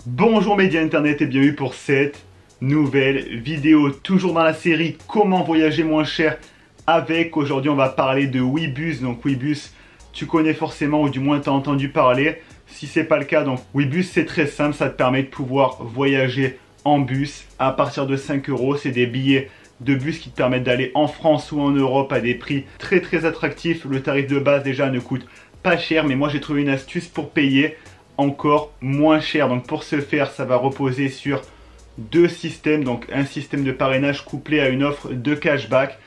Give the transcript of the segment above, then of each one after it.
Bonjour médias internet et bienvenue pour cette nouvelle vidéo, toujours dans la série comment voyager moins cher avec. Aujourd'hui on va parler de Ouibus. Donc Ouibus tu connais forcément ou du moins tu as entendu parler. Si c'est pas le cas, donc Ouibus c'est très simple, ça te permet de pouvoir voyager en bus à partir de 5 euros. C'est des billets de bus qui te permettent d'aller en France ou en Europe à des prix très attractifs. Le tarif de base déjà ne coûte pas cher, mais moi j'ai trouvé une astuce pour payer encore moins cher. Donc pour ce faire, ça va reposer sur deux systèmes, donc un système de parrainage couplé à une offre de cashback.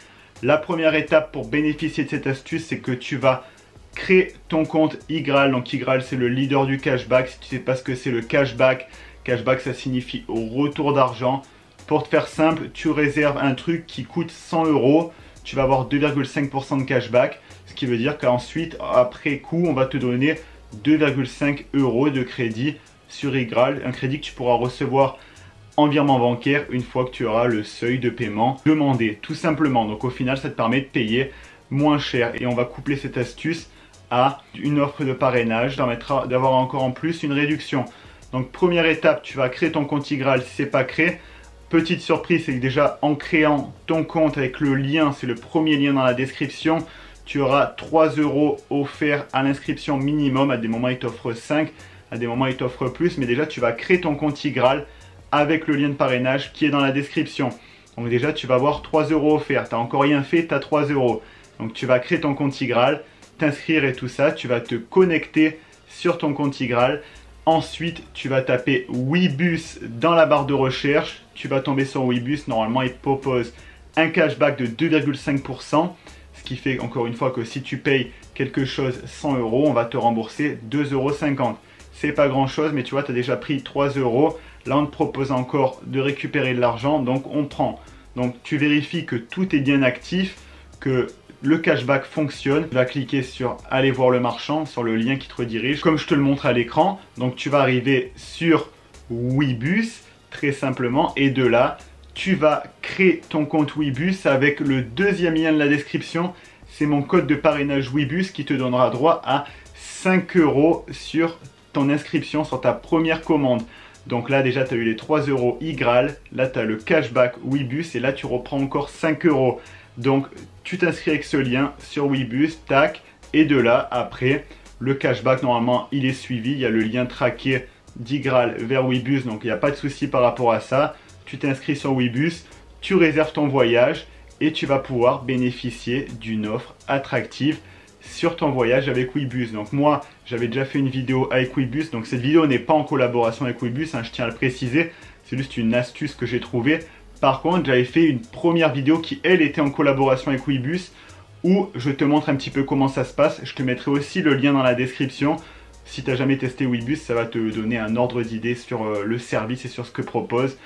La première étape pour bénéficier de cette astuce, c'est que tu vas créer ton compte iGraal. Donc iGraal c'est le leader du cashback. Si tu sais pas ce que c'est le cashback, cashback ça signifie retour d'argent. Pour te faire simple, tu réserves un truc qui coûte 100 euros, tu vas avoir 2,5% de cashback, ce qui veut dire qu'ensuite après coup on va te donner 2,5 euros de crédit sur iGraal, un crédit que tu pourras recevoir en virement bancaire une fois que tu auras le seuil de paiement demandé, tout simplement. Donc au final ça te permet de payer moins cher et on va coupler cette astuce à une offre de parrainage, ça permettra d'avoir encore en plus une réduction. Donc première étape, tu vas créer ton compte iGraal si c'est pas créé. Petite surprise, c'est que déjà en créant ton compte avec le lien, c'est le premier lien dans la description, tu auras 3 euros offerts à l'inscription minimum. À des moments il t'offre 5, à des moments il t'offre plus, mais déjà tu vas créer ton compte iGraal avec le lien de parrainage qui est dans la description. Donc déjà tu vas avoir 3 euros offerts, tu n'as encore rien fait, tu as 3 euros. Donc tu vas créer ton compte iGraal, t'inscrire et tout ça, tu vas te connecter sur ton compte iGraal. Ensuite, tu vas taper Ouibus dans la barre de recherche. Tu vas tomber sur Ouibus. Normalement, il te propose un cashback de 2,5%. Ce qui fait, encore une fois, que si tu payes quelque chose 100 euros, on va te rembourser 2,50 euros. C'est pas grand chose, mais tu vois, tu as déjà pris 3 euros. Là, on te propose encore de récupérer de l'argent. Donc, on prend. Donc, tu vérifies que tout est bien actif, que le cashback fonctionne. Tu vas cliquer sur aller voir le marchand, sur le lien qui te redirige, comme je te le montre à l'écran. Donc tu vas arriver sur Ouibus, très simplement, et de là, tu vas créer ton compte Ouibus avec le deuxième lien de la description. C'est mon code de parrainage Ouibus qui te donnera droit à 5 euros sur ton inscription, sur ta première commande. Donc là déjà tu as eu les 3 euros iGraal, là tu as le cashback Ouibus et là tu reprends encore 5 euros. Donc tu t'inscris avec ce lien sur Ouibus, tac, et de là après le cashback normalement il est suivi, il y a le lien traqué d'iGraal vers Ouibus, donc il n'y a pas de souci par rapport à ça. Tu t'inscris sur Ouibus, tu réserves ton voyage et tu vas pouvoir bénéficier d'une offre attractive sur ton voyage avec Ouibus. Donc moi j'avais déjà fait une vidéo avec Ouibus, donc cette vidéo n'est pas en collaboration avec Ouibus, hein, je tiens à le préciser, c'est juste une astuce que j'ai trouvée. Par contre, j'avais fait une première vidéo qui, elle, était en collaboration avec Ouibus où je te montre un petit peu comment ça se passe. Je te mettrai aussi le lien dans la description. Si tu n'as jamais testé Ouibus, ça va te donner un ordre d'idée sur le service et sur ce que propose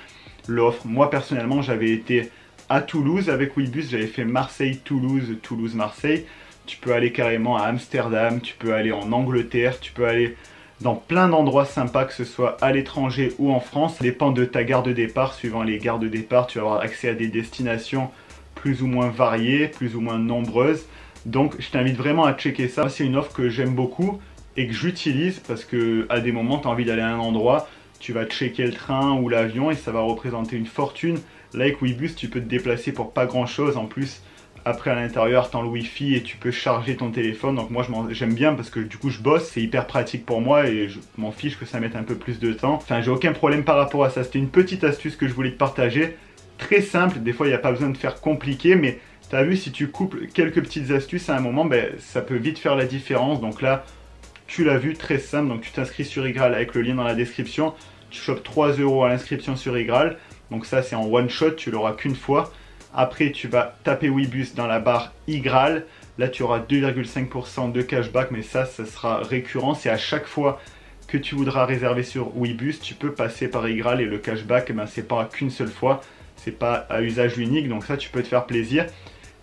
l'offre. Moi, personnellement, j'avais été à Toulouse avec Ouibus. J'avais fait Marseille-Toulouse, Toulouse-Marseille. Tu peux aller carrément à Amsterdam, tu peux aller en Angleterre, tu peux aller dans plein d'endroits sympas, que ce soit à l'étranger ou en France. Ça dépend de ta gare de départ. Suivant les gares de départ, tu vas avoir accès à des destinations plus ou moins variées, plus ou moins nombreuses. Donc je t'invite vraiment à checker ça. C'est une offre que j'aime beaucoup et que j'utilise parce que à des moments, tu as envie d'aller à un endroit, tu vas checker le train ou l'avion et ça va représenter une fortune. Là avec Ouibus, tu peux te déplacer pour pas grand chose. En plus, après à l'intérieur, tu as le Wi-Fi et tu peux charger ton téléphone. Donc moi j'aime bien parce que du coup je bosse, c'est hyper pratique pour moi et je m'en fiche que ça mette un peu plus de temps. Enfin j'ai aucun problème par rapport à ça. C'était une petite astuce que je voulais te partager. Très simple, des fois il n'y a pas besoin de faire compliqué, mais tu as vu, si tu couples quelques petites astuces à un moment, ben, ça peut vite faire la différence. Donc là, tu l'as vu, très simple. Donc tu t'inscris sur iGraal avec le lien dans la description. Tu chopes 3 euros à l'inscription sur iGraal. Donc ça c'est en one shot, tu l'auras qu'une fois. Après, tu vas taper Ouibus dans la barre iGraal. Là, tu auras 2,5% de cashback, mais ça sera récurrent. C'est à chaque fois que tu voudras réserver sur Ouibus, tu peux passer par iGraal et le cashback, eh ben, c'est pas qu'une seule fois. C'est pas à usage unique, donc ça, tu peux te faire plaisir.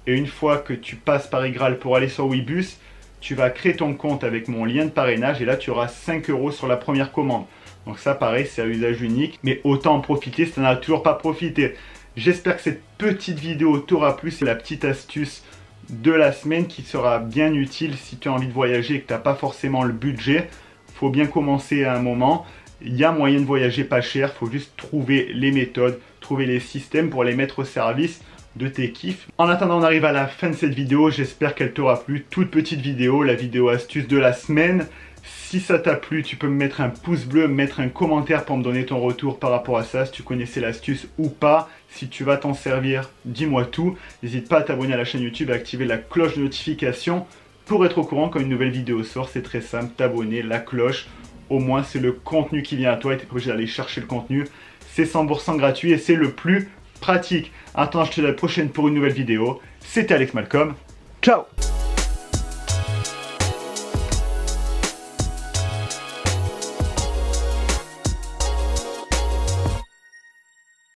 Et une fois que tu passes par iGraal pour aller sur Ouibus, tu vas créer ton compte avec mon lien de parrainage et là, tu auras 5 euros sur la première commande. Donc ça, pareil, c'est à usage unique, mais autant en profiter si tu n'en as toujours pas profité. J'espère que cette petite vidéo t'aura plu. C'est la petite astuce de la semaine qui sera bien utile si tu as envie de voyager et que tu n'as pas forcément le budget. Il faut bien commencer à un moment. Il y a moyen de voyager pas cher, faut juste trouver les méthodes, trouver les systèmes pour les mettre au service de tes kiffs. En attendant, on arrive à la fin de cette vidéo, j'espère qu'elle t'aura plu. Toute petite vidéo, la vidéo astuce de la semaine. Si ça t'a plu, tu peux me mettre un pouce bleu, mettre un commentaire pour me donner ton retour par rapport à ça, si tu connaissais l'astuce ou pas. Si tu vas t'en servir, dis-moi tout. N'hésite pas à t'abonner à la chaîne YouTube et à activer la cloche de notification pour être au courant quand une nouvelle vidéo sort. C'est très simple, t'abonner, la cloche. Au moins, c'est le contenu qui vient à toi et tu n'es pas obligé d'aller chercher le contenu. C'est 100% gratuit et c'est le plus pratique. Attends, je te dis à la prochaine pour une nouvelle vidéo. C'était Alex Malcolm. Ciao!